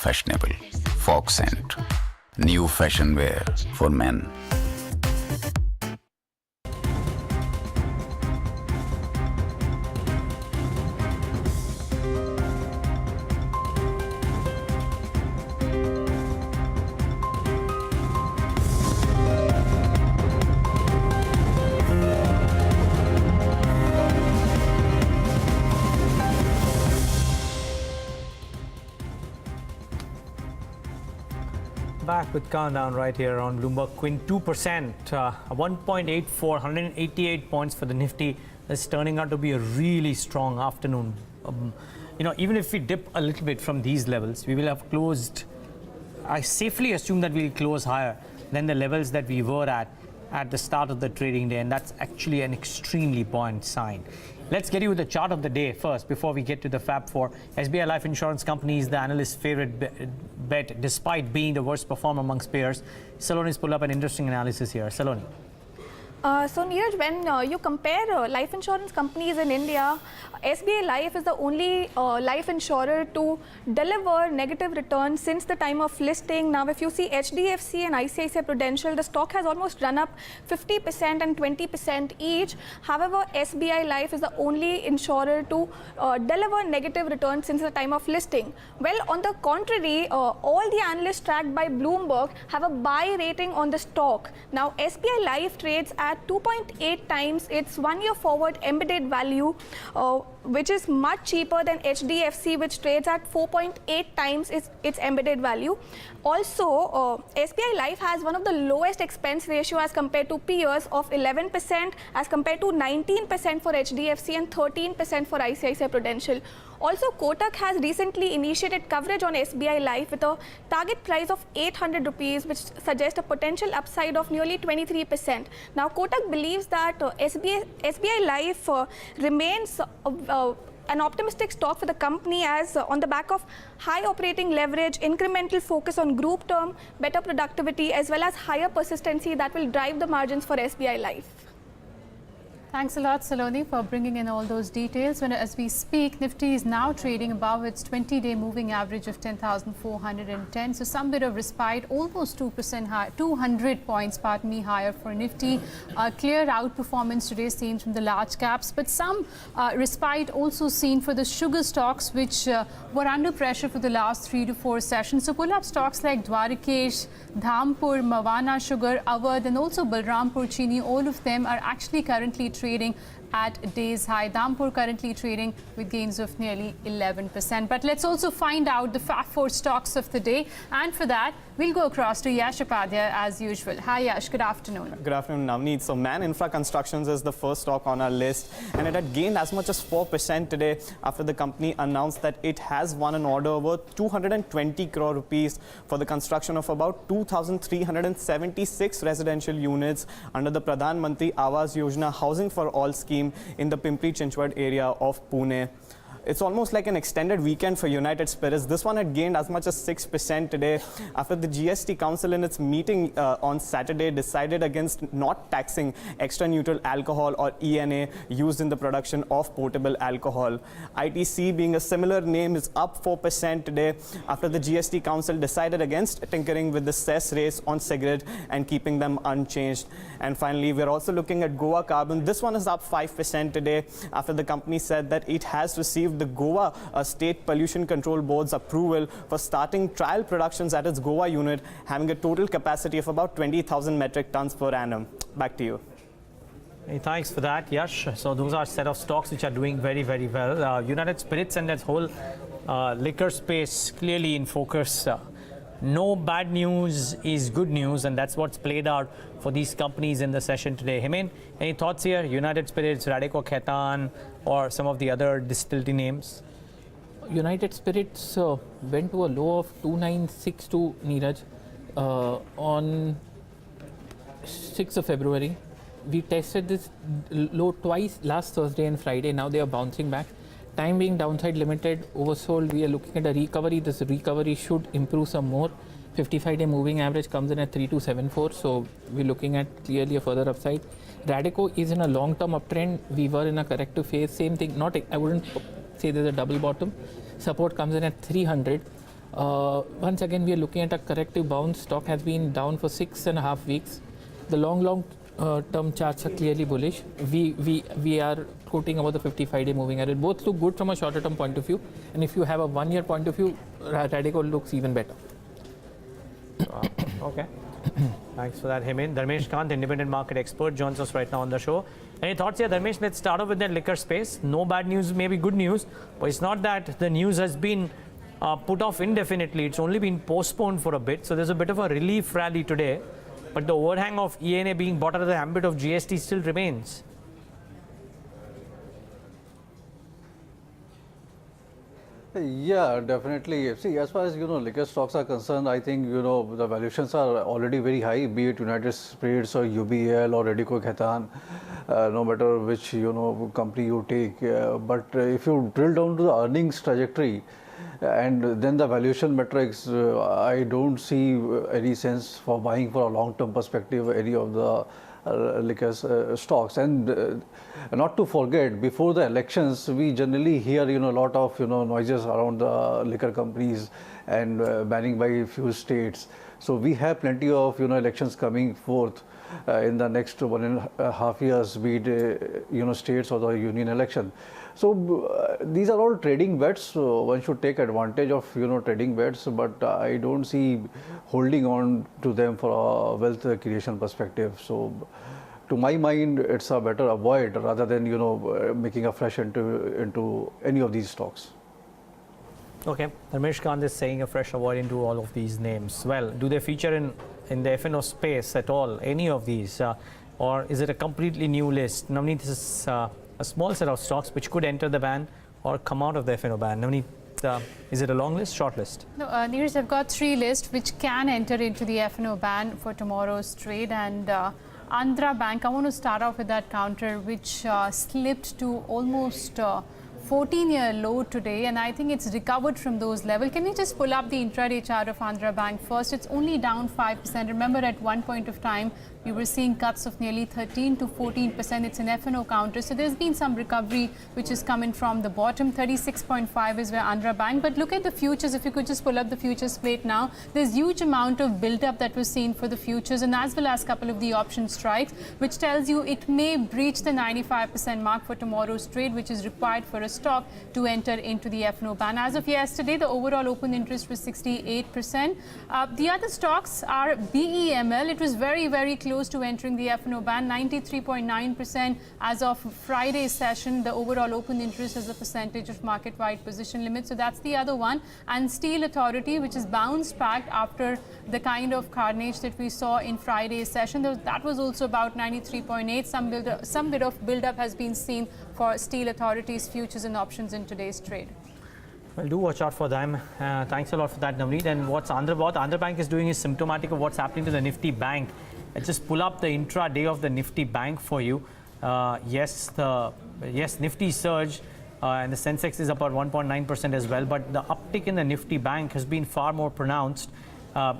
fashionable. Fog scent. New fashion wear for men. Back with countdown right here on Bloomberg Quint, 2%, 1.84, 188 points for the Nifty. It's turning out to be a really strong afternoon. Even if we dip a little bit from these levels, we will have closed. I safely assume that we'll close higher than the levels that we were at the start of the trading day, and that's actually an extremely buoyant sign. Let's get you the chart of the day first before we get to the Fab 4. SBI Life Insurance Company is the analyst's favorite bet despite being the worst performer amongst peers. Saloni's pulled up an interesting analysis here. Saloni. So Neeraj, when you compare life insurance companies in India, SBI Life is the only life insurer to deliver negative returns since the time of listing. Now, if you see HDFC and ICICI Prudential, the stock has almost run up 50% and 20% each. However, SBI Life is the only insurer to deliver negative returns since the time of listing. Well, on the contrary, all the analysts tracked by Bloomberg have a buy rating on the stock. Now, SBI Life trades at 2.8 times its 1 year forward embedded value, which is much cheaper than HDFC, which trades at 4.8 times its embedded value. Also, SBI Life has one of the lowest expense ratio as compared to peers of 11% as compared to 19% for HDFC and 13% for ICICI Prudential. Also, Kotak has recently initiated coverage on SBI Life with a target price of 800 rupees, which suggests a potential upside of nearly 23%. Now, Kotak believes that SBI Life remains an optimistic stock for the company as on the back of high operating leverage, incremental focus on group term, better productivity, as well as higher persistency that will drive the margins for SBI Life. Thanks a lot, Saloni, for bringing in all those details. As we speak, Nifty is now trading above its 20-day moving average of 10,410. So some bit of respite, almost 2% high, 200 points, higher for Nifty. Clear outperformance today seen from the large caps, but some respite also seen for the sugar stocks, which were under pressure for the last 3 to 4 sessions. So pull up stocks like Dwarikesh, Dhampur, Mawana Sugar, Awadh, and also Balrampur Chini. All of them are actually currently trading at day's high. Dhampur currently trading with gains of nearly 11%. But let's also find out the Fab 4 stocks of the day. And for that, we'll go across to Yash Upadhyay as usual. Hi Yash, good afternoon. Good afternoon, Navneet. So Man Infra Constructions is the first stock on our list, and it had gained as much as 4% today after the company announced that it has won an order worth 220 crore rupees for the construction of about 2,376 residential units under the Pradhan Mantri Awas Yojana Housing for All scheme in the Pimpri-Chinchwad area of Pune. It's almost like an extended weekend for United Spirits. This one had gained as much as 6% today after the GST Council in its meeting on Saturday decided against not taxing extra neutral alcohol or ENA used in the production of potable alcohol. ITC, being a similar name, is up 4% today after the GST Council decided against tinkering with the cess rates on cigarette and keeping them unchanged. And finally, we're also looking at Goa Carbon. This one is up 5% today after the company said that it has received the Goa State Pollution Control Board's approval for starting trial productions at its Goa unit, having a total capacity of about 20,000 metric tons per annum. Back to you. Hey, thanks for that, Yash. So those are a set of stocks which are doing very, very well. United Spirits and that whole liquor space clearly in focus. No bad news is good news, and that's what's played out for these companies in the session today. Himen, any thoughts here? United Spirits, Radico Khaitan, or some of the other distillery names? United Spirits went to a low of 2962, Neeraj, on 6th of February. We tested this low twice last Thursday and Friday. Now they are bouncing back. Time being downside limited, oversold. We are looking at a recovery. This recovery should improve some more. 55-day moving average comes in at 3274, so we're looking at clearly a further upside. Radico is in a long-term uptrend. We were in a corrective phase. Same thing. I wouldn't say there's a double bottom. Support comes in at 300. Once again, we are looking at a corrective bounce. Stock has been down for 6.5 weeks. The long term charts are clearly bullish. We are quoting about the 55-day moving average. Both look good from a shorter term point of view, and if you have a 1 year point of view, Radico looks even better. Okay. Thanks for that, Hemant. Dharmesh Kant, independent market expert, joins us right now on the show. Any thoughts here, Dharmesh? Let's start off with the liquor space. No bad news, maybe good news, but it's not that the news has been put off indefinitely. It's only been postponed for a bit. So there's a bit of a relief rally today, but the overhang of ENA being bought out of the ambit of GST still remains. Yeah, definitely. See, as far as liquor stocks are concerned, I think the valuations are already very high, be it United Spirits or UBL or Radico Khaitan, no matter which company you take. But if you drill down to the earnings trajectory and then the valuation metrics, I don't see any sense for buying for a long-term perspective any of the liquor stocks. And not to forget, before the elections, we generally hear a lot of noises around the liquor companies and banning by a few states. So we have plenty of elections coming forth in the next 1.5 years, be it states or the union election. So these are all trading bets. So one should take advantage of trading bets, but I don't see holding on to them for a wealth creation perspective. So to my mind, it's a better avoid rather than making a fresh into any of these stocks. Okay, Dharmesh Kant is saying a fresh avoid into all of these names. Well, do they feature in the FNO space at all, any of these, or is it a completely new list? Navneet, this is a small set of stocks which could enter the ban or come out of the FNO ban. Navneet, is it a long list, short list? No, Neeraj, I've got 3 lists which can enter into the FNO ban for tomorrow's trade. And Andhra Bank, I want to start off with that counter which slipped to almost 14-year low today, and I think it's recovered from those levels. Can you just pull up the intraday chart of Andhra Bank first? It's only down 5%. Remember, at one point of time, we were seeing cuts of nearly 13 to 14%. It's an FNO counter. So there's been some recovery which is coming from the bottom. 36.5 is where Andhra Bank. But look at the futures. If you could just pull up the futures plate now, there's huge amount of build-up that was seen for the futures, and as well as a couple of the option strikes, which tells you it may breach the 95% mark for tomorrow's trade, which is required for a stock to enter into the FNO ban. As of yesterday, the overall open interest was 68%. The other stocks are BEML. It was very, very close to entering the FNO ban, 93.9% as of Friday's session. The overall open interest as a percentage of market-wide position limit. So that's the other one. And Steel Authority, which is bounced back after the kind of carnage that we saw in Friday's session. That was also about 93.8. Some bit of build-up has been seen for Steel Authority's futures and options in today's trade. Well, do watch out for them. Thanks a lot for that, Navneet. And what Andhra Bank is doing is symptomatic of what's happening to the Nifty Bank. Let's just pull up the intra-day of the Nifty Bank for you. Yes, Nifty surged and the Sensex is up at 1.9% as well. But the uptick in the Nifty Bank has been far more pronounced.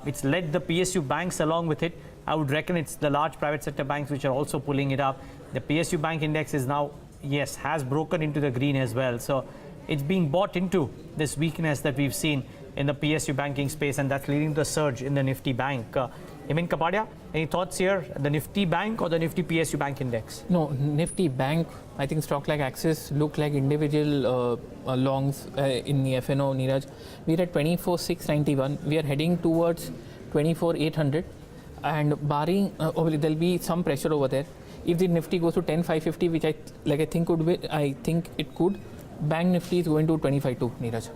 It's led the PSU banks along with it. I would reckon it's the large private sector banks which are also pulling it up. The PSU Bank Index is now, has broken into the green as well. So it's being bought into this weakness that we've seen in the PSU banking space, and that's leading to a surge in the Nifty Bank. Hemant Kapadia, any thoughts here? The Nifty Bank or the Nifty PSU Bank Index? No, Nifty Bank, I think stock like Axis look like individual longs in the FNO, Neeraj. We're at 24,691. We are heading towards 24,800. And barring, there'll be some pressure over there. If the Nifty goes to 10,550, which I think it could, Bank Nifty is going to 25.2, Neeraj.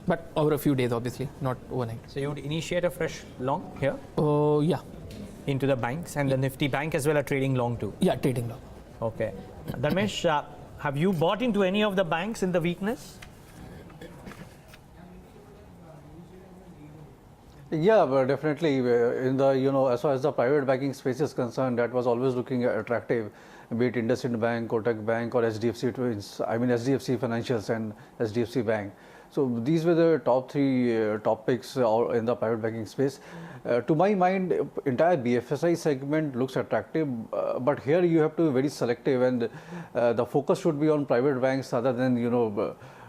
But over a few days, obviously, not overnight. So you would initiate a fresh long here? Yeah. Into the banks, and the Nifty Bank as well are trading long too? Yeah, trading long. Okay. Dharmesh, have you bought into any of the banks in the weakness? Yeah, but definitely in the, as far as the private banking space is concerned, that was always looking attractive, be it IndusInd Bank, Kotak Bank or HDFC Twins, HDFC Financials and HDFC Bank. So these were the top 3 top picks in the private banking space. To my mind, entire BFSI segment looks attractive, but here you have to be very selective, and the focus should be on private banks rather than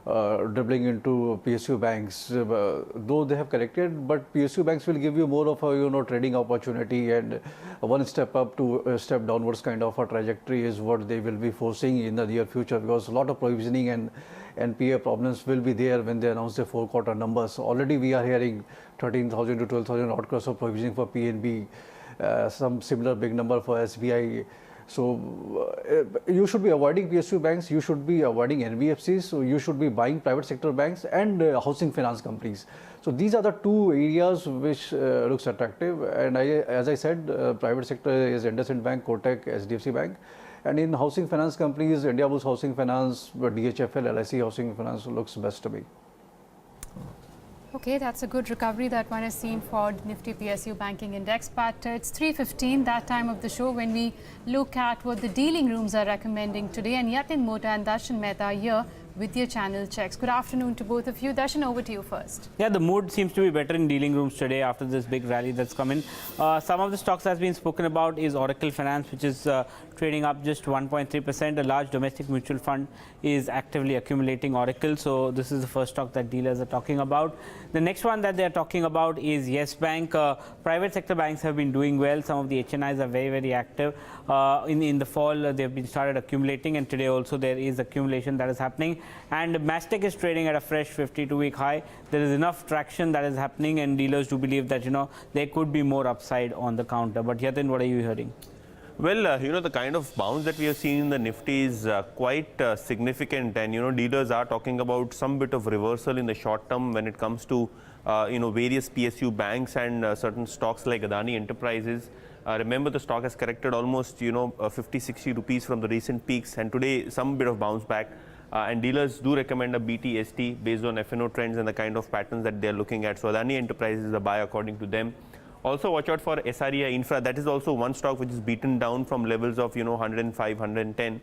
dribbling into PSU banks. Though they have corrected, but PSU banks will give you more of a trading opportunity, and one step up to a step downwards kind of a trajectory is what they will be forcing in the near future, because a lot of provisioning and NPA problems will be there when they announce their 4-quarter numbers. Already we are hearing 13,000 to 12,000 odd crores of provisioning for PNB, some similar big number for SBI. So you should be avoiding PSU banks, you should be avoiding NBFCs, so you should be buying private sector banks and housing finance companies. So these are the two areas which looks attractive. And as I said, private sector is IndusInd Bank, Kotak, SDFC Bank. And in housing finance companies, Indiabulls Housing Finance, DHFL, LIC Housing Finance looks best to me. Okay, that's a good recovery that one has seen for Nifty PSU Banking Index, but it's 3:15 that time of the show when we look at what the dealing rooms are recommending today, and Yatin Mota and Darshan Mehta are here with your channel checks. Good afternoon to both of you. Darshan, over to you first. Yeah, the mood seems to be better in dealing rooms today after this big rally that's come in. Some of the stocks that's been spoken about is Oracle Finance, which is trading up just 1.3%. A large domestic mutual fund is actively accumulating Oracle, so this is the first stock that dealers are talking about. The next one that they're talking about is Yes Bank. Private sector banks have been doing well. Some of the HNIs are very, very active. In the fall, they've been started accumulating, and today also there is accumulation that is happening. And Mastech is trading at a fresh 52-week high. There is enough traction that is happening, and dealers do believe that there could be more upside on the counter. But Yatin, what are you hearing? Well, the kind of bounce that we have seen in the Nifty is quite significant, and dealers are talking about some bit of reversal in the short term when it comes to various PSU banks and certain stocks like Adani Enterprises. Remember, the stock has corrected almost 50-60 rupees from the recent peaks, and today some bit of bounce back. And dealers do recommend a BTST based on FNO trends and the kind of patterns that they are looking at. So Adani Enterprises is a buy according to them. Also watch out for SREI Infra. That is also one stock which is beaten down from levels of 105, 110.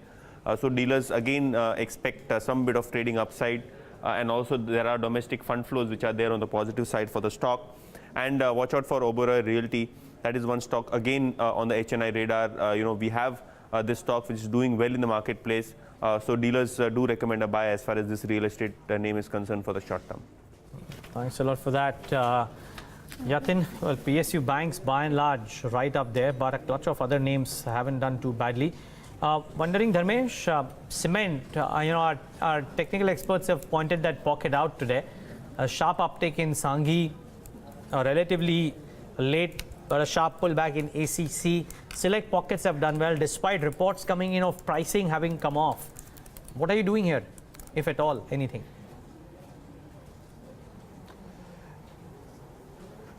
So dealers again expect some bit of trading upside, and also there are domestic fund flows which are there on the positive side for the stock. And watch out for Oberoi Realty. That is one stock again on the HNI radar. We have this stock which is doing well in the marketplace. So dealers do recommend a buy as far as this real estate name is concerned for the short term. Thanks a lot for that. Yatin, well, PSU banks by and large right up there, but a clutch of other names haven't done too badly. Wondering, Dharmesh, cement, our technical experts have pointed that pocket out today. A sharp uptake in Sanghi, a relatively late but a sharp pullback in ACC. Select pockets have done well despite reports coming in of pricing having come off. What are you doing here, if at all, anything?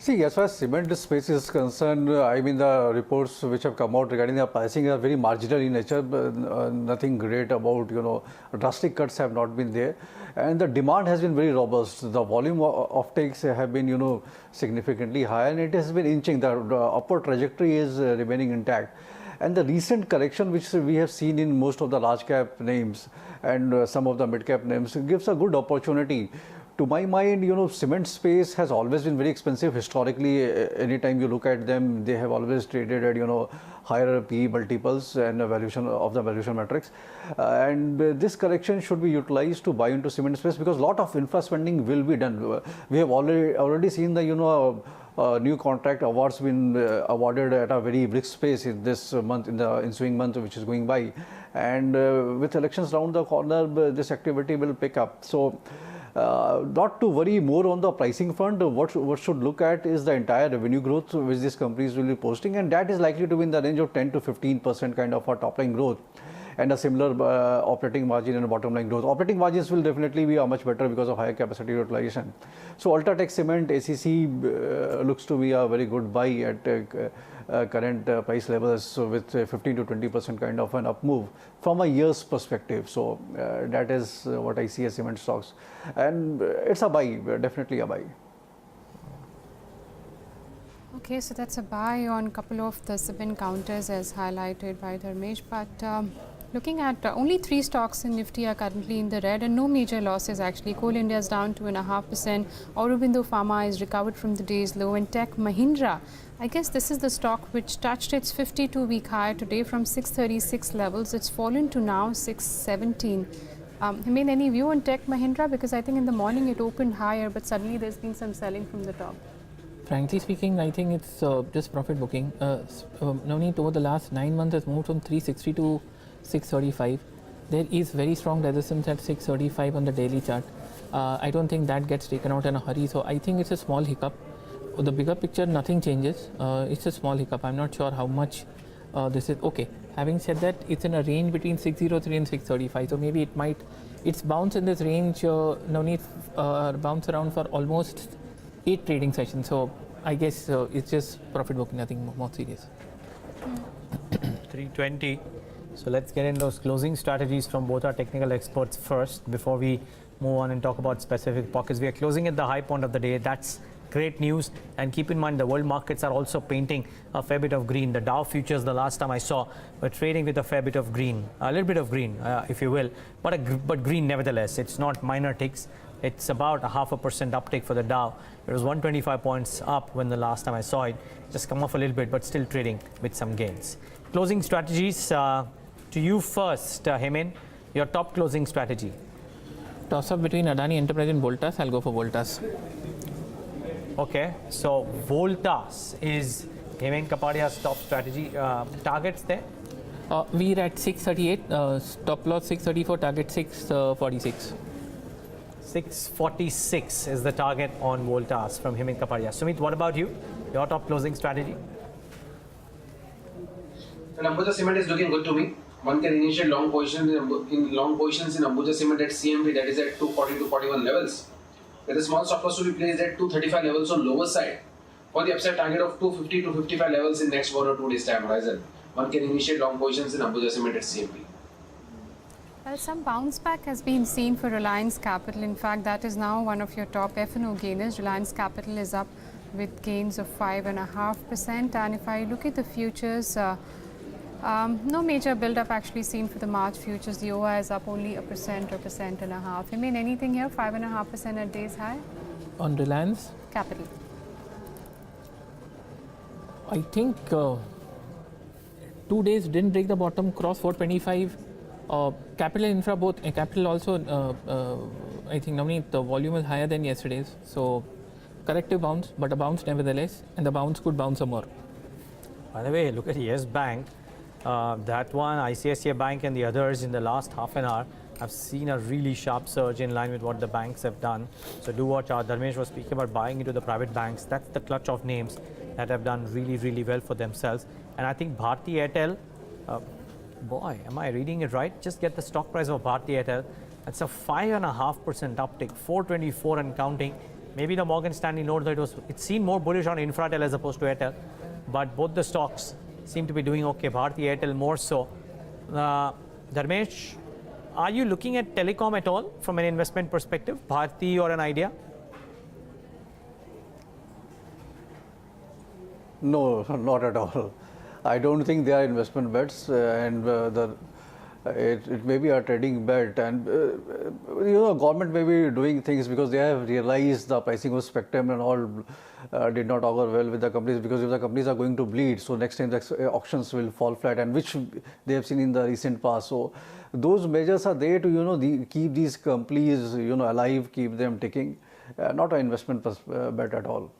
See, as far as cement space is concerned, I mean, the reports which have come out regarding the pricing are very marginal in nature, but nothing great about, drastic cuts have not been there. And the demand has been very robust. The volume of takes have been, significantly high, and it has been inching. The upward trajectory is remaining intact. And the recent correction which we have seen in most of the large cap names and some of the mid cap names gives a good opportunity. To my mind, cement space has always been very expensive historically. Anytime you look at them, they have always traded at, higher PE multiples and valuation of the valuation metrics. And this correction should be utilized to buy into cement space because a lot of infra spending will be done. We have already seen the, new contract awards been awarded at a very brisk pace in this month, in the ensuing month which is going by. And with elections round the corner, this activity will pick up. So, not to worry more on the pricing front. What should look at is the entire revenue growth which these companies will be posting, and that is likely to be in the range of 10 to 15% kind of a top line growth, and a similar operating margin and bottom line growth. Operating margins will definitely be much better because of higher capacity utilization. So Ultratech Cement, ACC looks to be a very good buy at current price levels, so with 15 to 20% kind of an up move from a year's perspective. So that is what I see as cement stocks, and it's a buy, definitely a buy. Okay, so that's a buy on a couple of the cement counters as highlighted by Dharmesh, but looking at only 3 stocks in Nifty are currently in the red and no major losses actually. Coal India is down 2.5%, Aurobindo Pharma is recovered from the day's low, and Tech Mahindra, I guess this is the stock which touched its 52-week high today from 636 levels. It's fallen to now 617. Hemant, any view on Tech Mahindra? Because I think in the morning it opened higher, but suddenly there's been some selling from the top. Frankly speaking, I think it's just profit booking. Navneet, over the last 9 months has moved from 360 to 635. There is very strong resistance at 635 on the daily chart. I don't think that gets taken out in a hurry. So I think it's a small hiccup. The bigger picture, nothing changes. It's a small hiccup. I'm not sure how much this is. Okay. Having said that, it's in a range between 603 and 635. So maybe it's bounced in this range. Navneet, bounce around for almost 8 trading sessions. So I guess it's just profit booking, nothing more serious. 320. So let's get in those closing strategies from both our technical experts first before we move on and talk about specific pockets. We are closing at the high point of the day. That's great news. And keep in mind the world markets are also painting a fair bit of green. The Dow futures, the last time I saw, were trading with a fair bit of green, a little bit of green, if you will, but green nevertheless. It's not minor ticks. It's about a 0.5% uptick for the Dow. It was 125 points up when the last time I saw it. Just come off a little bit, but still trading with some gains. Closing strategies. To you first, Hemant, your top closing strategy. Toss up between Adani Enterprise and Voltas. I'll go for Voltas. Okay, so Voltas is Hemant Kapadia's top strategy. Targets there? We're at 638. Stop loss 634. Target 646. 646 is the target on Voltas from Hemant Kapadia. Sumit, what about you? Your top closing strategy? Ambuja Cement is looking good to me. One can initiate long positions in Ambuja Cement at CMP, that is at 240 to 41 levels. There is a small stop loss to be placed at 235 levels on lower side. For the upside target of 250 to 55 levels in next 1 or 2 days time horizon, one can initiate long positions in Ambuja Cement at CMP. Well, some bounce back has been seen for Reliance Capital. In fact, that is now one of your top F&O gainers. Reliance Capital is up with gains of 5.5%. And if I look at the futures, no major build-up actually seen for the March futures. The OI is up only 1% or 1.5%. I mean, anything here? 5.5% at day's high? On Reliance Capital. I think 2 days didn't break the bottom, cross 425. Capital Infra both, Capital also, I think Navneet, the volume is higher than yesterday's. So corrective bounce, but a bounce nevertheless, and the bounce could bounce some more. By the way, look at Yes Bank. That one, ICICI Bank and the others in the last half an hour have seen a really sharp surge in line with what the banks have done. So do watch out. Dharmesh was speaking about buying into the private banks. That's the clutch of names that have done really, really well for themselves. And I think Bharti Airtel, boy, am I reading it right? Just get the stock price of Bharti Airtel. That's a 5.5% uptick, 424 and counting. Maybe the Morgan Stanley note that it seemed more bullish on Infratel as opposed to Airtel. But both the stocks seem to be doing okay. Bharti Airtel more so. Dharmesh, are you looking at telecom at all from an investment perspective? Bharti or an idea? No, not at all. I don't think they are investment bets, and it may be a trading bet. And government may be doing things because they have realized the pricing of spectrum and all did not augur well with the companies, because if the companies are going to bleed, so next time the auctions will fall flat, and which they have seen in the recent past. So those measures are there to keep these companies alive, keep them ticking. Not an investment bet at all.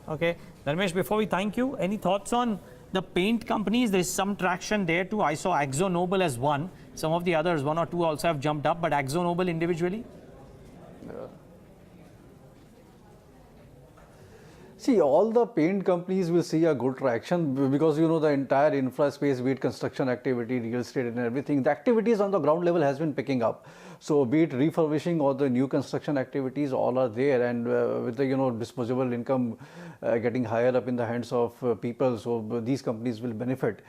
Okay, Dharmesh, before we thank you, any thoughts on the paint companies? There's some traction there too. I saw AkzoNobel as one. Some of the others, 1 or 2 also have jumped up, but AkzoNobel individually? See, all the paint companies will see a good traction because the entire infra space, be it construction activity, real estate and everything, the activities on the ground level has been picking up. So be it refurbishing or the new construction activities, all are there, and with the disposable income getting higher up in the hands of people, so these companies will benefit.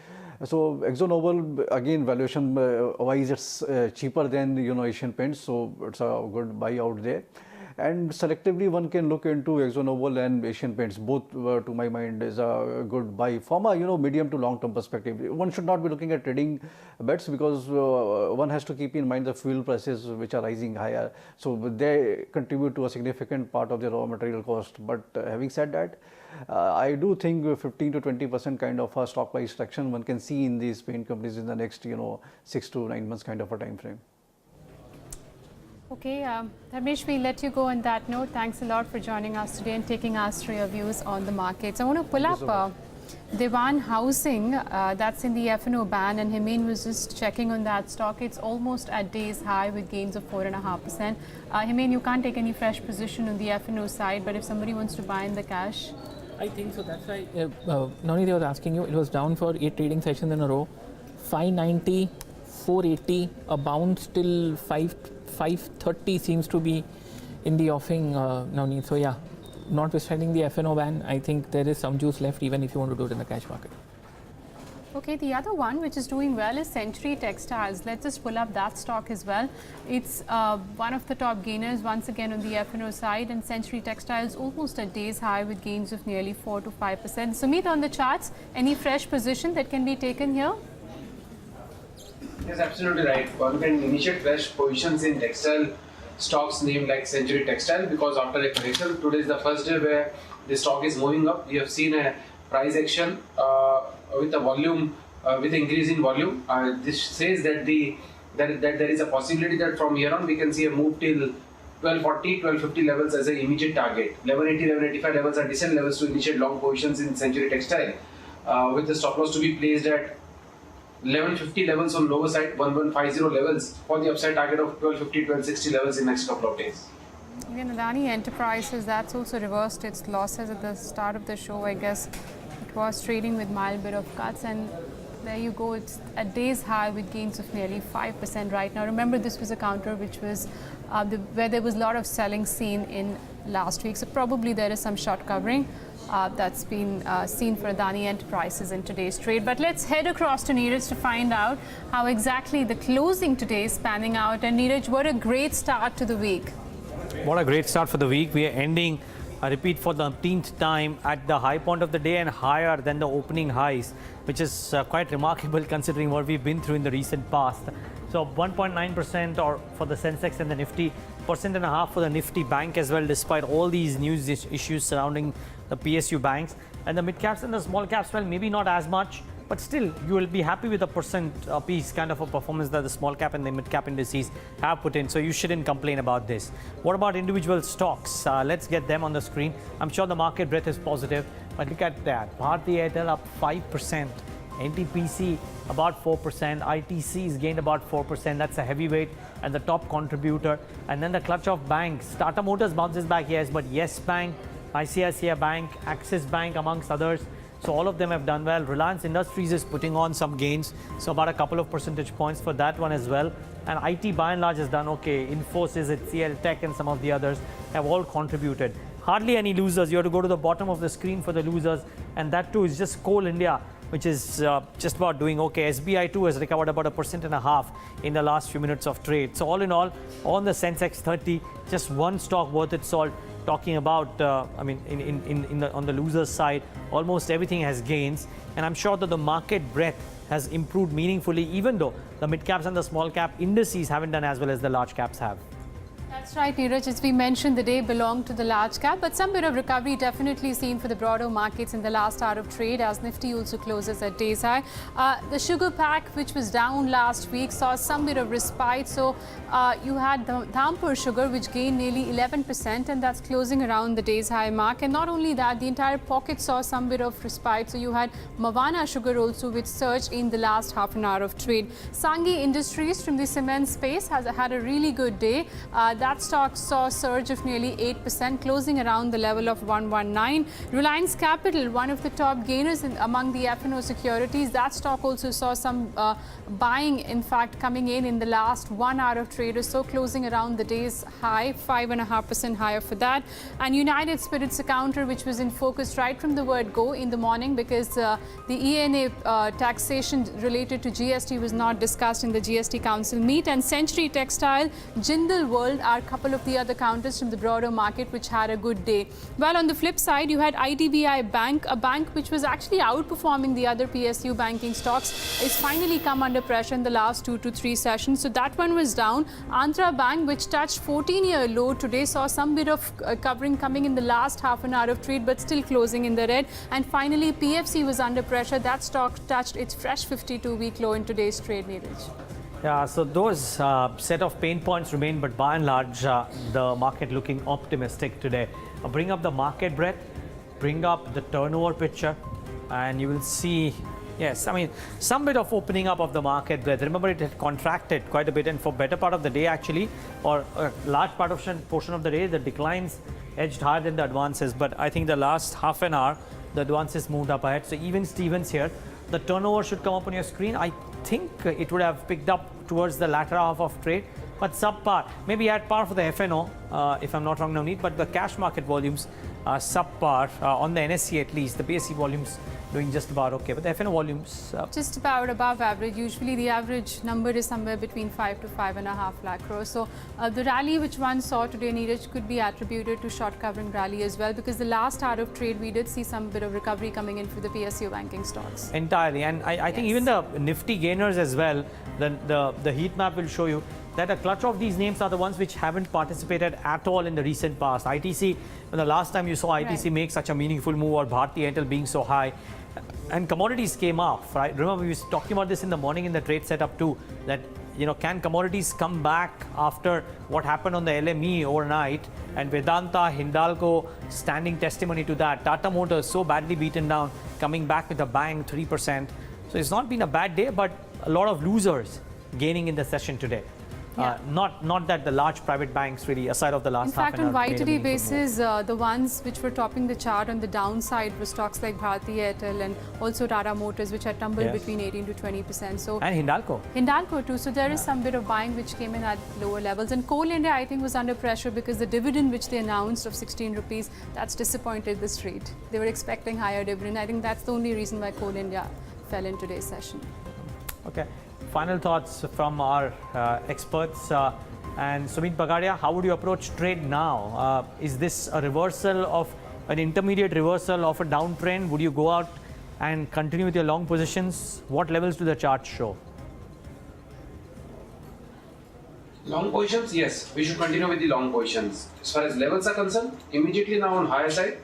So AkzoNobel, again, valuation wise, it's cheaper than Asian Paints, so it's a good buy out there. And selectively, one can look into AkzoNobel and Asian Paints. Both, to my mind, is a good buy from a medium to long term perspective. One should not be looking at trading bets because one has to keep in mind the fuel prices which are rising higher. So they contribute to a significant part of the raw material cost. But having said that, I do think 15 to 20% kind of a stock price traction one can see in these paint companies in the next 6 to 9 months kind of a time frame. Okay, Dharmesh, we'll let you go on that note. Thanks a lot for joining us today and taking us through your views on the markets. I want to pull up Dewan Housing, that's in the F&O ban, and Hemeen was just checking on that stock. It's almost at day's high with gains of 4.5%. Hemeen, you can't take any fresh position on the F&O side, but if somebody wants to buy in the cash. I think so. That's why Navneet was asking you. It was down for 8 trading sessions in a row. 590, 480, a bounce till 530 seems to be in the offing, Navneet. So yeah, notwithstanding the F&O ban, I think there is some juice left even if you want to do it in the cash market. Okay, the other one which is doing well is Century Textiles. Let's just pull up that stock as well. It's one of the top gainers once again on the F&O side, and Century Textiles almost at day's high with gains of nearly 4 to 5%. Sumit, on the charts, any fresh position that can be taken here? Yes, absolutely right. One can initiate fresh positions in textile stocks named like Century Textile, because after a correction, today is the first day where the stock is moving up. We have seen a price action with a volume, with increase in volume. This says that there is a possibility that from here on we can see a move till 1240, 1250 levels as an immediate target. 1180, 1185 levels are decent levels to initiate long positions in Century Textile, with the stop loss to be placed at 1150 levels on lower side, 1150 levels for the upside target of 1250, 1260 levels in next couple of days. Again, Adani Enterprises, that's also reversed its losses at the start of the show. I guess it was trading with mild bit of cuts, and there you go. It's at day's high with gains of nearly 5% right now. Remember, this was a counter which was where there was a lot of selling seen in last week. So probably there is some short covering that's been seen for Adani Enterprises in today's trade. But let's head across to Neeraj to find out how exactly the closing today is panning out. And Neeraj, what a great start to the week. What a great start for the week. We are ending, I repeat for the 10th time, at the high point of the day and higher than the opening highs, which is quite remarkable considering what we've been through in the recent past. So 1.9% or for the Sensex and the Nifty, 1.5% for the Nifty Bank as well, despite all these news issues surrounding the PSU banks. And the mid caps and the small caps, well, maybe not as much, but still you will be happy with a percent piece kind of a performance that the small cap and the mid cap indices have put in. So you shouldn't complain about this. What about individual stocks? Let's get them on the screen. I'm sure the market breadth is positive, but look at that. Bharti Airtel up 5%. NTPC about 4%, ITC is gained about 4%, that's a heavyweight and the top contributor. And then the clutch of banks, Tata Motors bounces back, yes, but Yes Bank, ICICI Bank, Axis Bank amongst others. So all of them have done well. Reliance Industries is putting on some gains, so about a couple of percentage points for that one as well. And IT by and large has done okay. Infosys, HCL Tech and some of the others have all contributed. Hardly any losers. You have to go to the bottom of the screen for the losers, and that too is just Coal India, which is just about doing okay. SBI too has recovered about 1.5% in the last few minutes of trade. So all in all, on the Sensex 30, just one stock worth its salt. Talking about, I mean, on the losers side, almost everything has gains, and I'm sure that the market breadth has improved meaningfully, even though the mid caps and the small cap indices haven't done as well as the large caps have. That's right, Neeraj. As we mentioned, the day belonged to the large cap, but some bit of recovery definitely seen for the broader markets in the last hour of trade, as Nifty also closes at day's high. The sugar pack, which was down last week, saw some bit of respite. So you had the Dhampur sugar, which gained nearly 11%, and that's closing around the day's high mark. And not only that, the entire pocket saw some bit of respite. So you had Mavana sugar also, which surged in the last half an hour of trade. Sanghi Industries from the cement space has had a really good day. That stock saw a surge of nearly 8%, closing around the level of 119. Reliance Capital, one of the top gainers among the F&O securities, that stock also saw some buying, in fact, coming in the last 1 hour of trade or so, closing around the day's high, 5.5% higher for that. And United Spirits, a counter which was in focus right from the word go in the morning, because the ENA taxation related to GST was not discussed in the GST Council meet. And Century Textile, Jindal World are a couple of the other counters from the broader market which had a good day. Well, on the flip side, you had IDBI Bank, a bank which was actually outperforming the other PSU banking stocks, is finally come under pressure in the last 2 to 3 sessions. So that one was down. Andhra Bank, which touched 14-year low today, saw some bit of covering coming in the last half an hour of trade, but still closing in the red. And finally, PFC was under pressure. That stock touched its fresh 52-week low in today's trade, Neeraj. Yeah, so those set of pain points remain, but by and large, the market looking optimistic today. Bring up the market breadth, bring up the turnover picture, and you will see, yes, I mean, some bit of opening up of the market breadth. Remember, it had contracted quite a bit, and for better part of the day, actually, or a large portion of the day, the declines edged higher than the advances. But I think the last half an hour, the advances moved up ahead. So even Stevens here, the turnover should come up on your screen. I think it would have picked up towards the latter half of trade, but subpar. Maybe at par for the FNO, if I'm not wrong, Navneet, but the cash market volumes are subpar on the NSE at least. The BSE volumes doing just about okay, but the FNO volumes just about above average. Usually the average number is somewhere between 5 to 5.5 lakh crores. So the rally which one saw today, Neeraj, could be attributed to short covering rally as well, because the last hour of trade we did see some bit of recovery coming in for the PSU banking stocks. entirely, and I think even the Nifty gainers as well, the heat map will show you that a clutch of these names are the ones which haven't participated at all in the recent past. ITC, when the last time you saw ITC make such a meaningful move, or Bharti Airtel being so high, and commodities came off, right? Remember, we were talking about this in the morning in the trade setup too, that, you know, can commodities come back after what happened on the LME overnight? And Vedanta, Hindalco, standing testimony to that. Tata Motors, so badly beaten down, coming back with a bang, 3%. So it's not been a bad day, but a lot of losers gaining in the session today. Not that the large private banks really, aside of the last half an hour. In fact, on YTD basis, the ones which were topping the chart on the downside were stocks like Bharti Airtel and also Tata Motors, which had tumbled between 18 to 20%. So and Hindalco. Hindalco too. So there is some bit of buying which came in at lower levels. And Coal India, I think, was under pressure because the dividend which they announced of 16 rupees, that's disappointed the street. They were expecting higher dividend. I think that's the only reason why Coal India fell in today's session. Okay. Final thoughts from our experts. And Sumit Bagadia, how would you approach trade now? Is this a reversal of an intermediate reversal of a downtrend? Would you go out and continue with your long positions? What levels do the charts show? Long positions, yes, we should continue with the long positions. As far as levels are concerned, immediately now on higher side,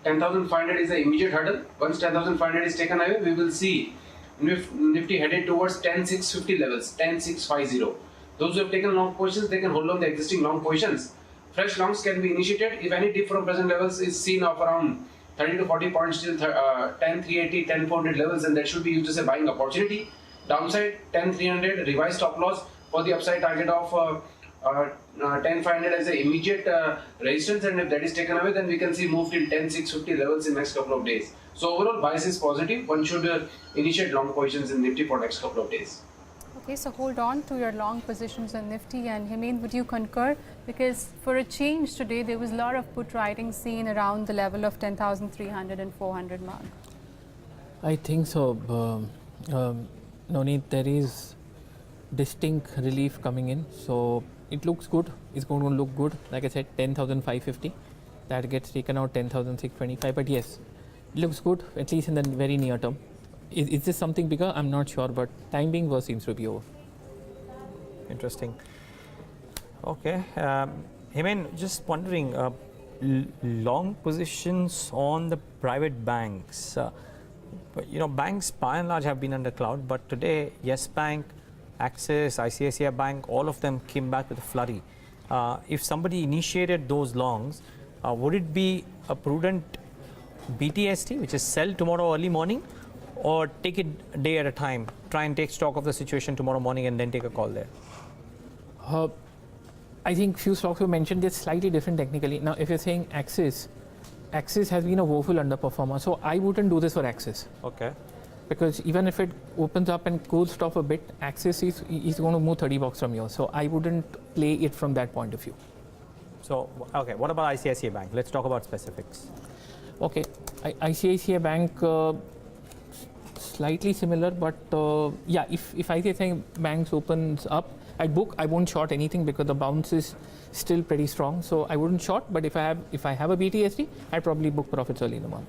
10,500 is the immediate hurdle. Once 10,500 is taken away, we will see Nifty headed towards 10,650 levels, 10,650. Those who have taken long positions, they can hold on the existing long positions. Fresh longs can be initiated if any dip from present levels is seen of around 30 to 40 points till 10,380, 10,400 levels, and that should be used as a buying opportunity. Downside 10,300, revised stop loss for the upside target of 10,500 as the immediate resistance, and if that is taken away, then we can see move till 10,650 levels in next couple of days. So overall bias is positive. One should initiate long positions in Nifty for next couple of days. Okay, so hold on to your long positions on Nifty. And Hemant, would you concur? Because for a change today, there was a lot of put writing seen around the level of 10,300 and 400 mark. I think so. Navneet, there is distinct relief coming in. So it looks good. It's going to look good. Like I said, 10,550. That gets taken out 10,625. But yes, it looks good, at least in the very near term. Is this something bigger? I'm not sure, but time being worse seems to be over. Interesting. Okay. Hemant, just wondering, long positions on the private banks. But, you know, banks by and large have been under cloud, but today, Yes Bank, Axis, ICICI Bank, all of them came back with a flurry. If somebody initiated those longs, would it be a prudent BTST, which is sell tomorrow early morning, or take it a day at a time, try and take stock of the situation tomorrow morning and then take a call there? I think few stocks were mentioned, they're slightly different technically. Now, if you're saying Axis has been a woeful underperformer, so I wouldn't do this for Axis. Okay. Because even if it opens up and cools off a bit, Axis is going to move 30 bucks from here. So I wouldn't play it from that point of view. So, okay, what about ICICI Bank? Let's talk about specifics. Okay, ICICI Bank, slightly similar, but yeah, if ICICI Bank opens up, I'd book. I won't short anything because the bounce is still pretty strong. So I wouldn't short, but if I have a BTSD, I'd probably book profits early in the morning.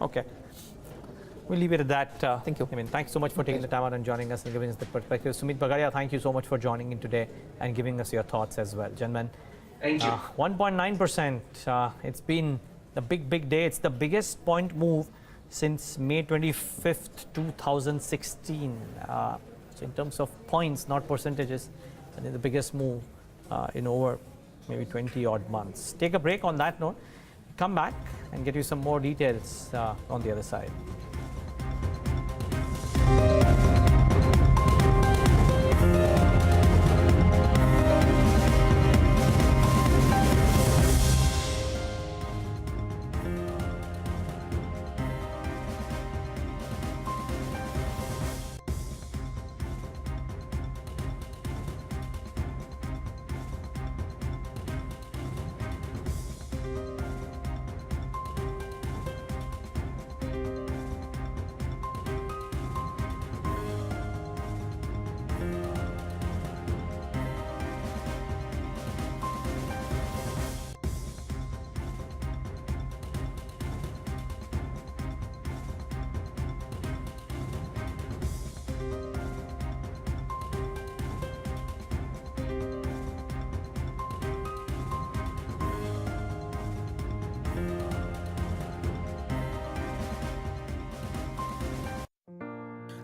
Okay. We'll leave it at that. Thank you. I mean, thanks so much for taking the time out and joining us and giving us the perspective. Sumit Bagadia, thank you so much for joining in today and giving us your thoughts as well. Gentlemen, Thank you. 1.9%. It's been a big day. It's the biggest point move since May 25th, 2016. So in terms of points, not percentages, I think the biggest move in over maybe 20 odd months. Take a break on that note, come back and get you some more details on the other side.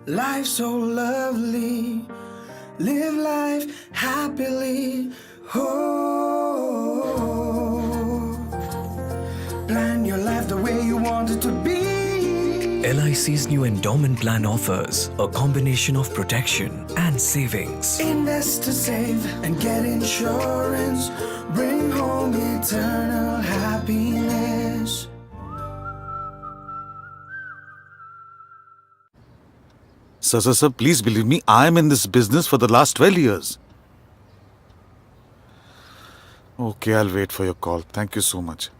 Life's so lovely, live life happily. Oh, plan your life the way you want it to be. LIC's new endowment plan offers a combination of protection and savings. Invest to save and get insurance. Bring home eternal happiness. Sir, please believe me, I am in this business for the last 12 years. Okay, I'll wait for your call. Thank you so much.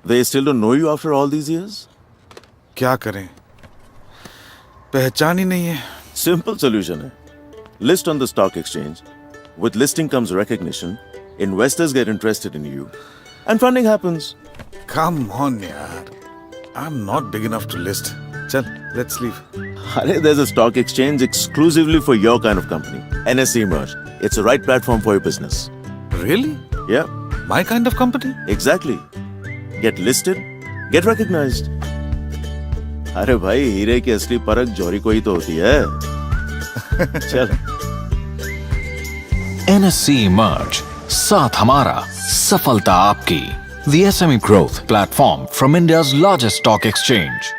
They still don't know you after all these years? क्या करें? पहचान ही नहीं है. Simple solution hai. List on the stock exchange. With listing comes recognition. Investors get interested in you. And funding happens. Come on, yaar. I'm not big enough to list. Chal, let's leave. There's a stock exchange exclusively for your kind of company. NSE Merge. It's the right platform for your business. Really? Yeah. My kind of company? Exactly. Get listed, get recognized. अरे भाई हीरे की असली परख जौहरी को ही तो होती है. चल. NSE Merge. साथ हमारा, सफलता आपकी. The SME Growth Platform from India's largest stock exchange.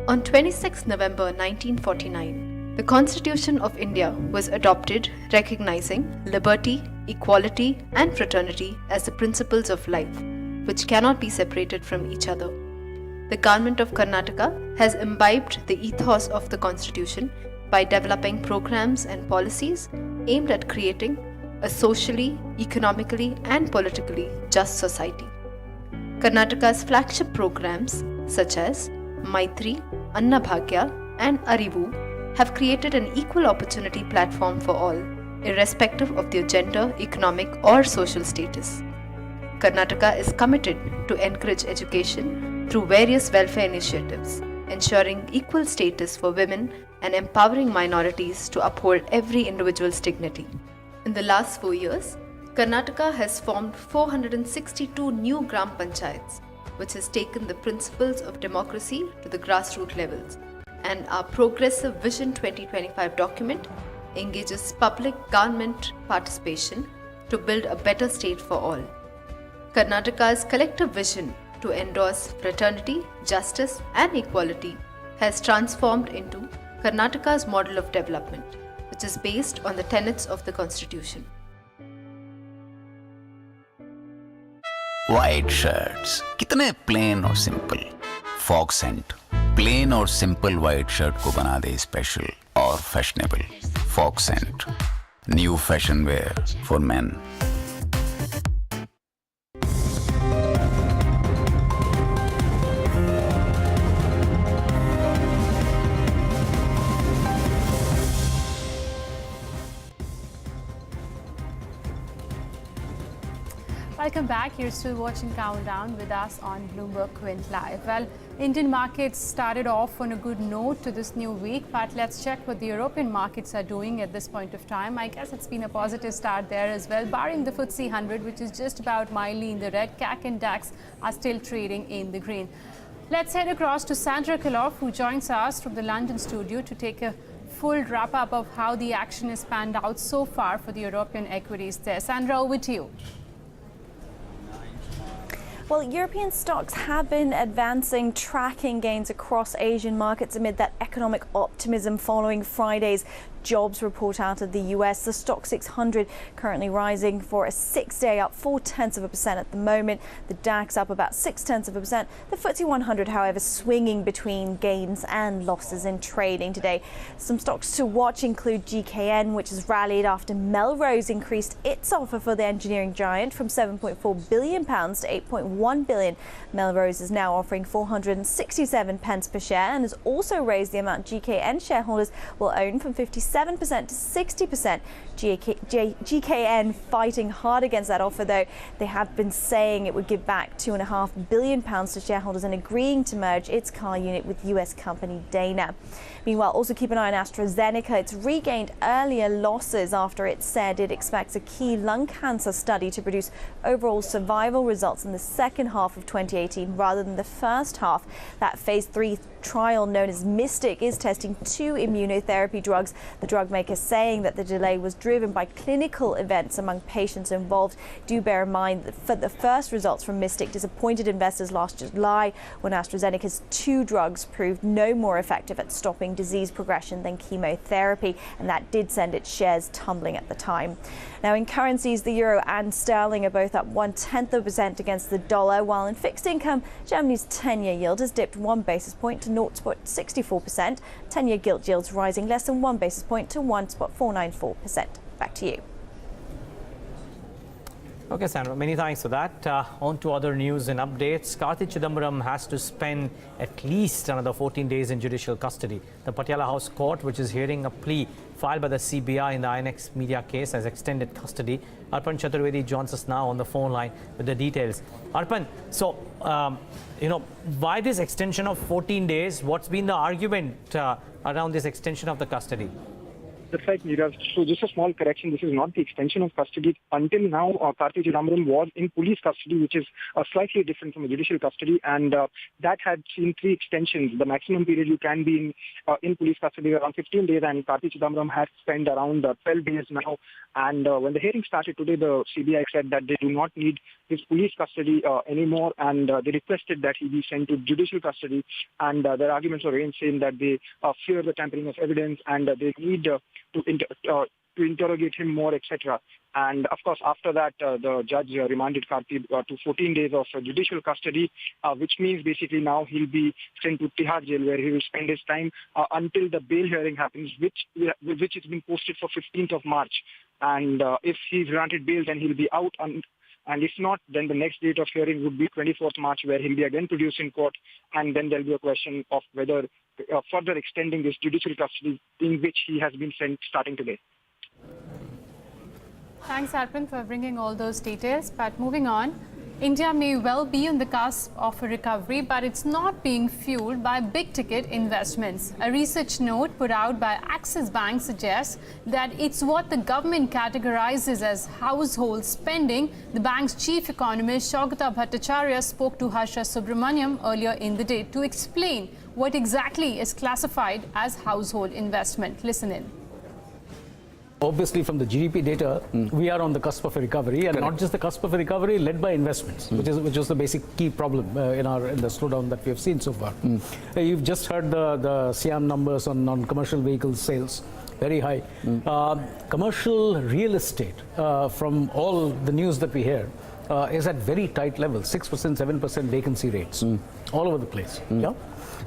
On 26 November 1949, the Constitution of India was adopted, recognizing liberty, equality, and fraternity as the principles of life, which cannot be separated from each other. The government of Karnataka has imbibed the ethos of the Constitution by developing programs and policies aimed at creating a socially, economically, and politically just society. Karnataka's flagship programs such as Maitri, Annabhagya, and Arivu have created an equal opportunity platform for all, irrespective of their gender, economic, or social status. Karnataka is committed to encourage education through various welfare initiatives, ensuring equal status for women and empowering minorities to uphold every individual's dignity. In the last 4 years, Karnataka has formed 462 new Gram Panchayats, which has taken the principles of democracy to the grassroots levels, and our Progressive Vision 2025 document engages public government participation to build a better state for all. Karnataka's collective vision to endorse fraternity, justice, and equality has transformed into Karnataka's model of development, which is based on the tenets of the Constitution. White shirts, कितने plain और simple. Fog scent, plain और simple white shirt को बना दे special और fashionable. Fog scent, new fashion wear for men. Welcome back. You're still watching Countdown with us on Bloomberg Quint Live. Well, Indian markets started off on a good note to this new week, but let's check what the European markets are doing at this point of time. I guess it's been a positive start there as well, barring the FTSE 100, which is just about mildly in the red. CAC and DAX are still trading in the green. Let's head across to Sandra Kiloff, who joins us from the London studio to take a full wrap-up of how the action is panned out so far for the European equities there. Sandra, over to you. Well, European stocks have been advancing, tracking gains across Asian markets amid that economic optimism following Friday's jobs report out of the US. The Stock 600 currently rising for a 6-day, up 0.4% at the moment. The DAX up about 0.6%. The FTSE 100, however, swinging between gains and losses in trading today. Some stocks to watch include GKN, which has rallied after Melrose increased its offer for the engineering giant from £7.4 billion to £8.1 billion. Melrose is now offering 467 pence per share and has also raised the amount GKN shareholders will own from 57% to 60%. GKN fighting hard against that offer, though. They have been saying it would give back £2.5 billion to shareholders and agreeing to merge its car unit with US company Dana. Meanwhile, also keep an eye on AstraZeneca. It's regained earlier losses after it said it expects a key lung cancer study to produce overall survival results in the second half of 2018 rather than the first half. That phase 3 trial known as MYSTIC is testing 2 immunotherapy drugs. The drug maker saying that the delay was driven by clinical events among patients involved. Do bear in mind that for the first results from MYSTIC disappointed investors last July when AstraZeneca's 2 drugs proved no more effective at stopping disease progression than chemotherapy, and that did send its shares tumbling at the time. Now, in currencies, the euro and sterling are both up 0.1% against the dollar, while in fixed income, Germany's 10-year yield has dipped 1 basis point to 0.64%. 10-year gilt yields rising less than 1 basis point to 1.494%. Back to you. Okay, Sandra, many thanks for that. On to other news and updates. Karti Chidambaram has to spend at least another 14 days in judicial custody. The Patiala House Court, which is hearing a plea filed by the CBI in the INX media case, has extended custody. Arpan Chaturvedi joins us now on the phone line with the details. Arpan, so, why this extension of 14 days? What's been the argument around this extension of the custody? That's right, Neeraj. So just a small correction. This is not the extension of custody. Until now, Karti Chidambaram was in police custody, which is slightly different from a judicial custody, and that had seen 3 extensions. The maximum period you can be in police custody around 15 days, and Karti Chidambaram has spent around 12 days now. And when the hearing started today, the CBI said that they do not need his police custody anymore, and they requested that he be sent to judicial custody. And their arguments were range saying that they fear the tampering of evidence and they need to interrogate him more, etc. And of course, after that, the judge remanded Karti to 14 days of judicial custody, which means basically now he'll be sent to Tihar jail, where he will spend his time until the bail hearing happens, which has been posted for 15th of March. And if he's granted bail, then he'll be out. And if not, then the next date of hearing would be 24th March, where he'll be again produced in court. And then there'll be a question of whether further extending this judicial custody, in which he has been sent starting today. Thanks, Arpan, for bringing all those details. But moving on, India may well be on the cusp of a recovery, but it's not being fueled by big-ticket investments. A research note put out by Axis Bank suggests that it's what the government categorizes as household spending. The bank's chief economist, Saugata Bhattacharya, spoke to Harsha Subramaniam earlier in the day to explain what exactly is classified as household investment. Listen in. Obviously, from the GDP data, we are on the cusp of a recovery, and not just the cusp of a recovery, led by investments, which was the basic key problem in the slowdown that we have seen so far. You've just heard the SIAM numbers on commercial vehicle sales, very high. Commercial real estate, from all the news that we hear, is at very tight levels, 6%, 7% vacancy rates, all over the place. Yeah.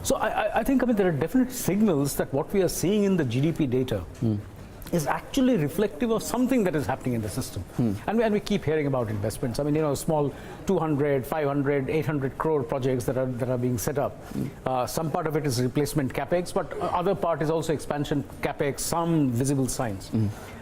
So I think there are definite signals that what we are seeing in the GDP data is actually reflective of something that is happening in the system. And we keep hearing about investments. Small 200, 500, 800 crore projects that are being set up. Some part of it is replacement capex, but other part is also expansion capex, some visible signs.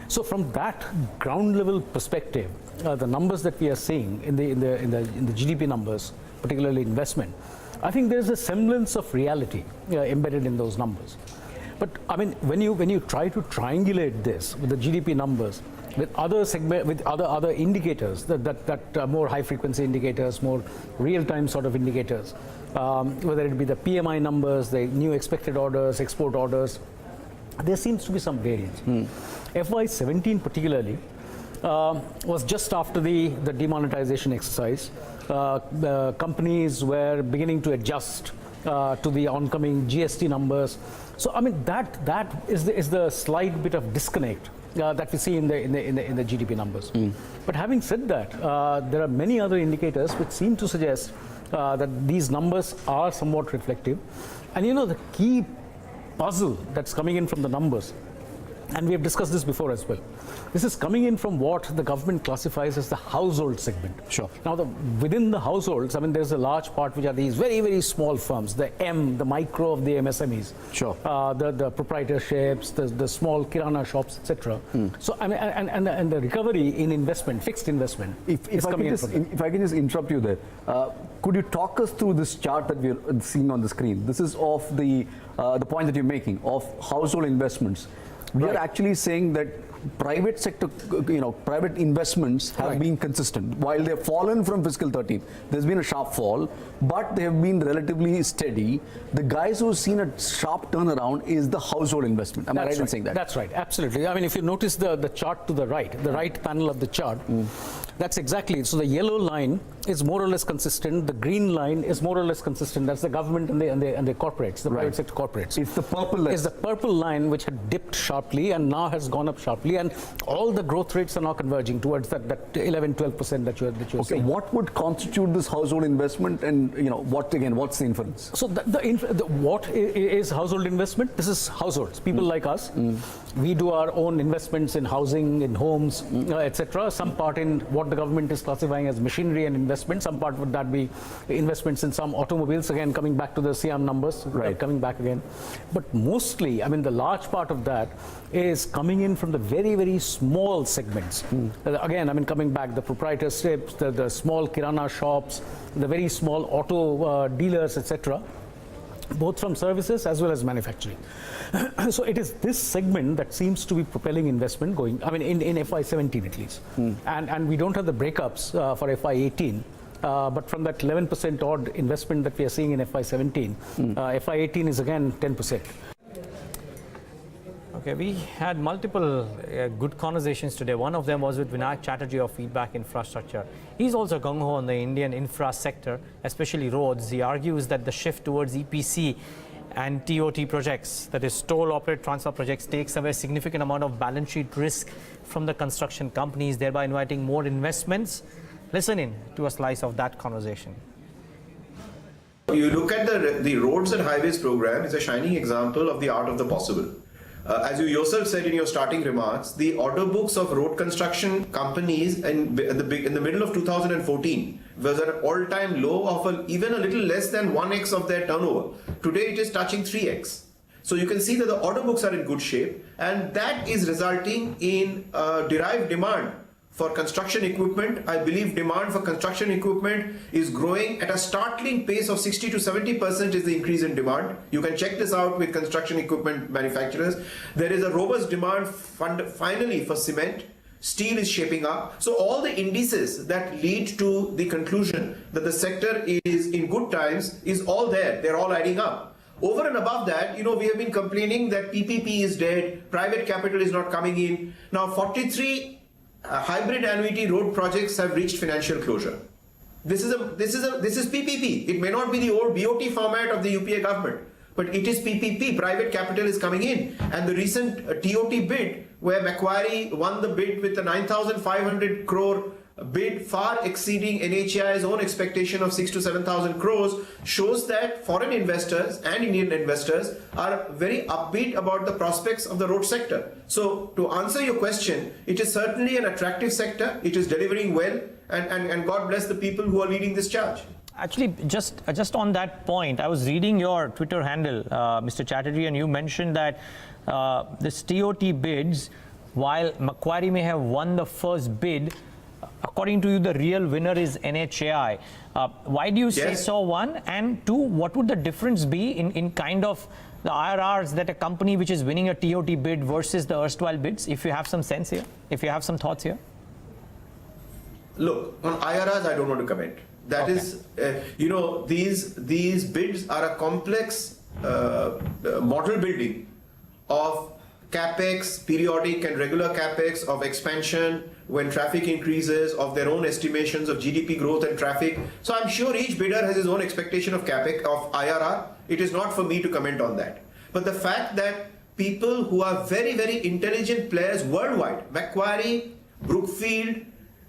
So from that ground level perspective, the numbers that we are seeing in the GDP numbers, particularly investment, I think there's a semblance of reality embedded in those numbers. But when you try to triangulate this with the GDP numbers, with other other indicators that more high frequency indicators, more real time sort of indicators, whether it be the PMI numbers, the new expected orders, export orders, there seems to be some variance. FY17 particularly was just after the demonetization exercise. The companies were beginning to adjust to the oncoming GST numbers. So I mean that is the slight bit of disconnect that we see in the GDP numbers. But having said that, there are many other indicators which seem to suggest that these numbers are somewhat reflective. And you know, the key puzzle that's coming in from the numbers, and we have discussed this before as well, this is coming in from what the government classifies as the household segment. Sure. Now, within the households, I mean, there's a large part which are these very, very small firms, the micro of the MSMEs. Sure. The proprietorships, the small kirana shops, etc. So, I mean, and the recovery in investment, fixed investment, If I can just interrupt you there, could you talk us through this chart that we're seeing on the screen? This is of the point that you're making of household investments. We are actually saying that private sector, private investments have been consistent. While they have fallen from fiscal 13, there's been a sharp fall, but they have been relatively steady. The guys who've seen a sharp turnaround is the household investment. Am I right in saying that? That's right, absolutely. I mean, if you notice the chart to the right panel of the chart, that's exactly. So the yellow line is more or less consistent. The green line is more or less consistent. That's the government and the corporates, the private sector corporates. It's the purple line. It's the purple line which had dipped sharply and now has gone up sharply, and all the growth rates are now converging towards that 11-12% that you're saying. What would constitute this household investment, and what's the inference? So what is household investment? This is households, people like us. We do our own investments in housing, in homes, etc. Some part in what the government is classifying as machinery and investment. Some part would that be investments in some automobiles. Again, coming back to the SIAM numbers, coming back again. But mostly, I mean, the large part of that is coming in from the very, very small segments. Again, I mean, coming back, the proprietorships, the small kirana shops, the very small auto dealers, etc., both from services as well as manufacturing. So it is this segment that seems to be propelling investment going, I mean, in FY17 at least. And we don't have the breakups for FY18. But from that 11% odd investment that we are seeing in FY17, FY18 is again 10%. Okay, we had multiple good conversations today. One of them was with Vinayak Chatterjee of Feedback Infrastructure. He's also gung-ho on the Indian infra sector, especially roads. He argues that the shift towards EPC and TOT projects, that is toll operate transfer projects, takes away a significant amount of balance sheet risk from the construction companies, thereby inviting more investments. Listen in to a slice of that conversation. You look at the roads and highways program is a shining example of the art of the possible. As you yourself said in your starting remarks, the order books of road construction companies in the middle of 2014 was at an all-time low of even a little less than 1x of their turnover. Today it is touching 3x. So you can see that the order books are in good shape, and that is resulting in derived demand for construction equipment. I believe demand for construction equipment is growing at a startling pace of 60 to 70% is the increase in demand. You can check this out with construction equipment manufacturers. There is a robust demand finally for cement. Steel is shaping up. So all the indices that lead to the conclusion that the sector is in good times is all there. They're all adding up. Over and above that, we have been complaining that PPP is dead, private capital is not coming in. Now 43 hybrid annuity road projects have reached financial closure. This is PPP. It may not be the old BOT format of the UPA government, but it is PPP. Private capital is coming in, and the recent TOT bid, where Macquarie won the bid with a 9,500 crore bid, far exceeding NHAI's own expectation of 6,000 to 7,000 crores, shows that foreign investors and Indian investors are very upbeat about the prospects of the road sector. So to answer your question, it is certainly an attractive sector. It is delivering well, and God bless the people who are leading this charge. Actually, just on that point, I was reading your Twitter handle, Mr. Chatterjee, and you mentioned that this TOT bids, while Macquarie may have won the first bid, according to you, the real winner is NHAI. Why do you say so, one? And two, what would the difference be in kind of the IRRs that a company which is winning a TOT bid versus the erstwhile bids, if you have some sense here, if you have some thoughts here? Look, on IRRs, I don't want to comment. That is, these bids are a complex model building of capex, periodic and regular capex of expansion when traffic increases, of their own estimations of GDP growth and traffic. So I'm sure each bidder has his own expectation of capex, of IRR. It is not for me to comment on that. But the fact that people who are very, very intelligent players worldwide, Macquarie, Brookfield,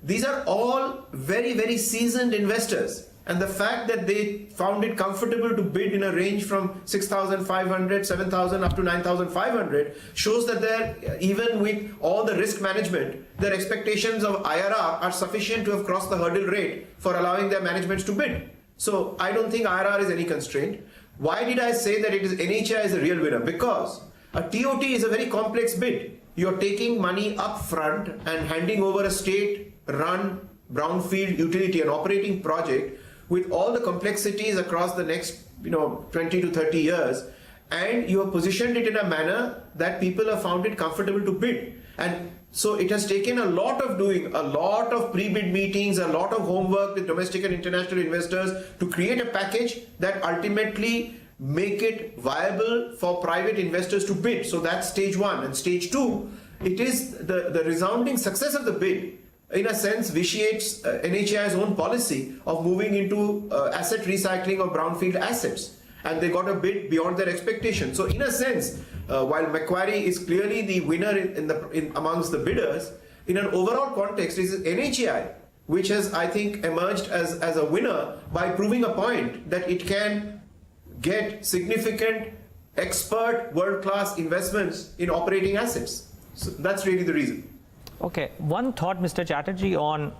these are all very, very seasoned investors. And the fact that they found it comfortable to bid in a range from 6,500, 7,000 up to 9,500 shows that they're, even with all the risk management, their expectations of IRR are sufficient to have crossed the hurdle rate for allowing their managements to bid. So I don't think IRR is any constraint. Why did I say that it is NHAI is the real winner? Because a TOT is a very complex bid. You're taking money up front and handing over a state-run brownfield utility, an operating project, with all the complexities across the next 20 to 30 years, and you have positioned it in a manner that people have found it comfortable to bid. And so it has taken a lot of doing, a lot of pre-bid meetings, a lot of homework with domestic and international investors to create a package that ultimately make it viable for private investors to bid. So that's stage one. And stage two, it is the resounding success of the bid in a sense vitiates NHAI's own policy of moving into asset recycling of brownfield assets, and they got a bid beyond their expectation. So in a sense, while Macquarie is clearly the winner amongst the bidders, in an overall context, it is NHAI which has, I think, emerged as a winner by proving a point that it can get significant expert world-class investments in operating assets. So that's really the reason. Okay, one thought, Mr. Chatterjee, on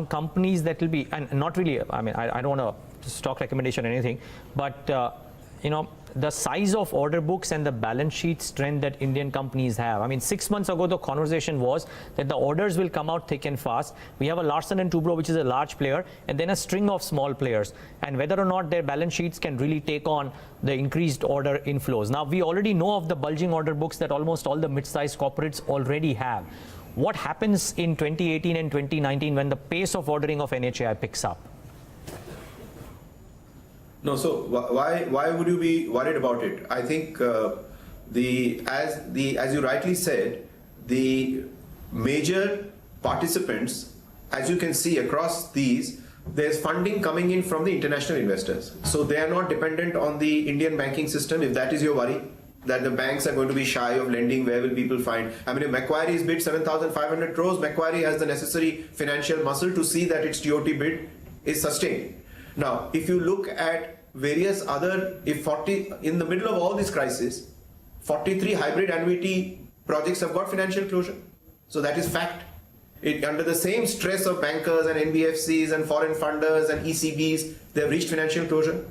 companies that will be, and not really, I mean, I don't want to stock recommendation or anything, but the size of order books and the balance sheet strength that Indian companies have. I mean, 6 months ago, the conversation was that the orders will come out thick and fast. We have a Larsen & Toubro, which is a large player, and then a string of small players, and whether or not their balance sheets can really take on the increased order inflows. Now, we already know of the bulging order books that almost all the mid-sized corporates already have. What happens in 2018 and 2019 when the pace of ordering of NHAI picks up? No, so why would you be worried about it? I think as you rightly said, the major participants, as you can see across these, there's funding coming in from the international investors. So they are not dependent on the Indian banking system, if that is your worry, that the banks are going to be shy of lending. Where will people find? I mean, if Macquarie is bid 7,500 crores, Macquarie has the necessary financial muscle to see that its TOT bid is sustained. Now, if you look at various other, in the middle of all this crisis, 43 hybrid annuity projects have got financial closure. So that is fact. Under the same stress of bankers and NBFCs and foreign funders and ECBs, they have reached financial closure.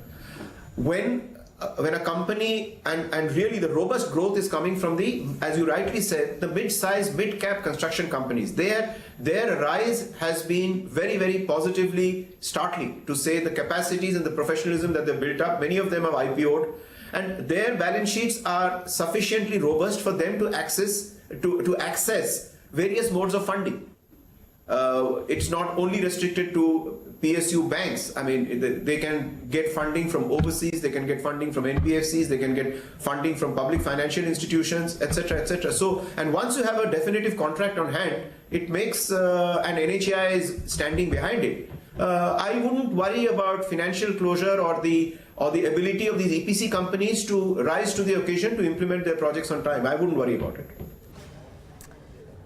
When a company, and really the robust growth is coming from the, as you rightly said, the mid-size, mid-cap construction companies. Their rise has been very, very positively startling, to say the capacities and the professionalism that they've built up. Many of them have IPO'd, and their balance sheets are sufficiently robust for them to access various modes of funding. It's not only restricted to PSU banks. I mean, they can get funding from overseas, they can get funding from NBFCs, they can get funding from public financial institutions, etc., etc. So, and once you have a definitive contract on hand, it makes, and NHAI is standing behind it. I wouldn't worry about financial closure or the ability of these EPC companies to rise to the occasion to implement their projects on time. I wouldn't worry about it.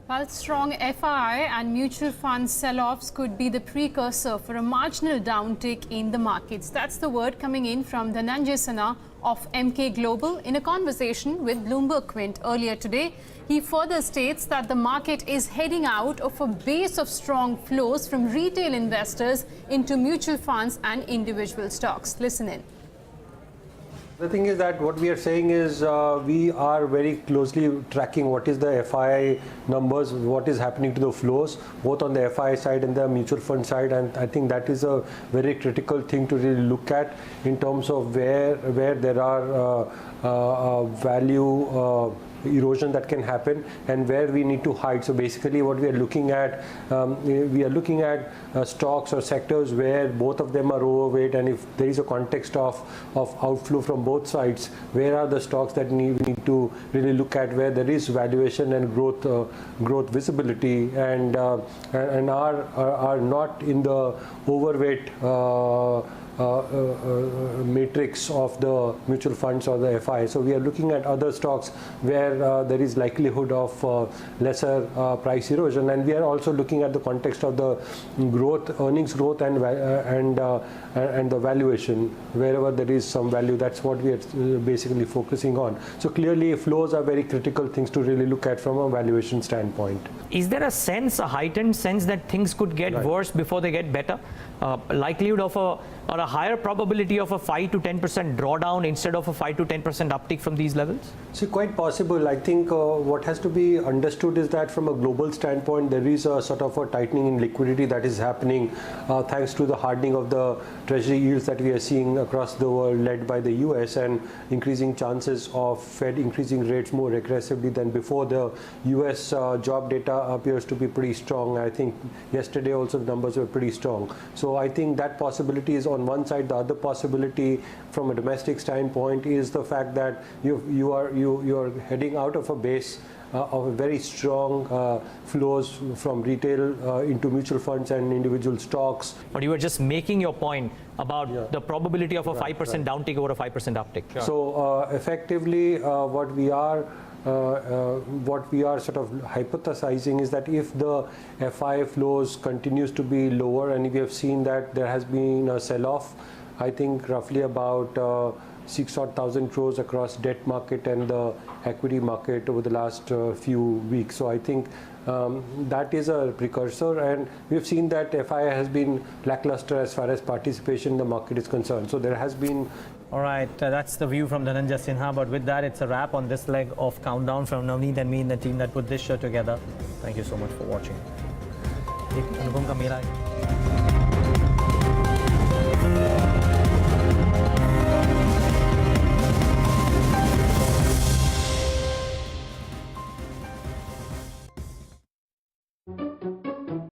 While strong FII and mutual fund sell-offs could be the precursor for a marginal downtick in the markets. That's the word coming in from Dhananjay Sinha of Emkay Global in a conversation with Bloomberg Quint earlier today. He further states that the market is heading out of a base of strong flows from retail investors into mutual funds and individual stocks. Listen in. The thing is that what we are saying is we are very closely tracking what is the FII numbers, what is happening to the flows, both on the FII side and the mutual fund side, and I think that is a very critical thing to really look at in terms of where there are value erosion that can happen and where we need to hide. So basically what we are looking at, stocks or sectors where both of them are overweight, and if there is a context of outflow from both sides, where are the stocks that we need to really look at, where there is valuation and growth visibility, and are not in the overweight matrix of the mutual funds or the FI. So we are looking at other stocks where there is likelihood of lesser price erosion, and we are also looking at the context of the growth, earnings growth, and the valuation. Wherever there is some value, that's what we are basically focusing on. So clearly flows are very critical things to really look at from a valuation standpoint. Is there a heightened sense that things could get worse before they get better? Likelihood of a higher probability of a 5 to 10% drawdown instead of a 5 to 10% uptick from these levels? See, quite possible. I think what has to be understood is that from a global standpoint, there is a sort of a tightening in liquidity that is happening thanks to the hardening of the treasury yields that we are seeing across the world, led by the US, and increasing chances of Fed increasing rates more aggressively than before. The US job data appears to be pretty strong. I think yesterday also the numbers were pretty strong. So I think that possibility is on one side. The other possibility from a domestic standpoint is the fact that you are heading out of a base of a very strong flows from retail into mutual funds and individual stocks. But you were just making your point about the probability of a 5% downtick over a 5% uptick. So effectively what we are sort of hypothesizing is that if the FI flows continues to be lower, and we have seen that there has been a sell-off, I think roughly about 6,000 crores across debt market and the equity market over the last few weeks. So I think that is a precursor, and we've seen that FI has been lackluster as far as participation in the market is concerned. So there has been. All right, that's the view from Dhananjay Sinha. But with that, it's a wrap on this leg of Countdown from Navneet and me and the team that put this show together. Thank you so much for watching.